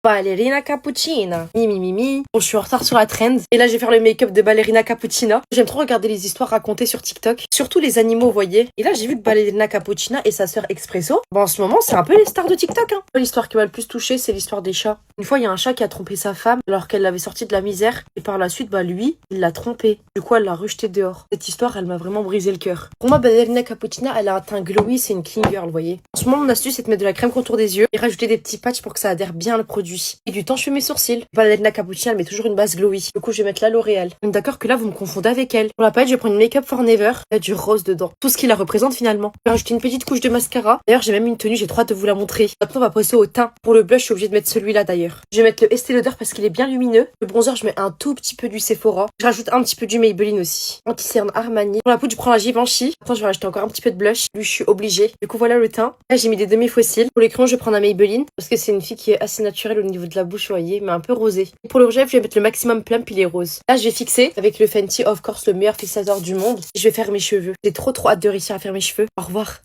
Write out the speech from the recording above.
Ballerina Cappuccina. Bon, je suis en retard sur la trend. Et là, je vais faire le make-up de Ballerina Cappuccina. J'aime trop regarder les histoires racontées sur TikTok. Surtout les animaux, vous voyez. Et là, j'ai vu que Ballerina Cappuccina et sa sœur Expresso, bon, en ce moment, c'est un peu les stars de TikTok, hein. L'histoire qui m'a le plus touchée, c'est l'histoire des chats. Une fois, il y a un chat qui a trompé sa femme alors qu'elle l'avait sorti de la misère. Et par la suite, lui, il l'a trompé. Du coup, elle l'a rejeté dehors. Cette histoire, elle m'a vraiment brisé le cœur. Pour moi, Ballerina Cappuccina, elle a un teint glowy, c'est une clean girl, vous voyez. En ce moment, mon astuce, c'est de mettre de la crème contour des yeux et rajouter des petits patchs pour que ça adhère bien le produit. Et du temps, je fais mes sourcils. Ballerina Cappuccina, elle met toujours une base glowy. Du coup, je vais mettre la L'Oréal. D'accord que là, vous me confondez avec elle. Pour la palette, je vais prendre une Make-up for Never. Il y a du rose dedans. Tout ce qui la représente finalement. Je vais rajouter une petite couche de mascara. D'ailleurs, j'ai même une tenue, j'ai trop hâte de vous la montrer. Maintenant, on va passer au teint. Pour le blush, je suis obligée de mettre celui-là d'ailleurs. Je vais mettre le Estée Lauder parce qu'il est bien lumineux. Le bronzer, je mets un tout petit peu du Sephora. Je rajoute un petit peu du Maybelline aussi. Anti-cerne Armani. Pour la poudre, je prends la Givenchy. Maintenant, je vais rajouter encore un petit peu de blush. Lui, je suis obligée. Du coup, voilà le teint. Là, j'ai mis des demi-fossiles. Pour les crayons, je vais prendre un Maybelline parce que c'est une fille qui est assez naturelle au niveau de la bouche, vous voyez, mais un peu rosée. Et pour le rouge à lèvres, je vais mettre le maximum plump puis les roses. Là, je vais fixer avec le Fenty, of course, le meilleur fixateur du monde. Je vais faire mes cheveux. J'ai trop hâte de réussir à faire mes cheveux. Au revoir.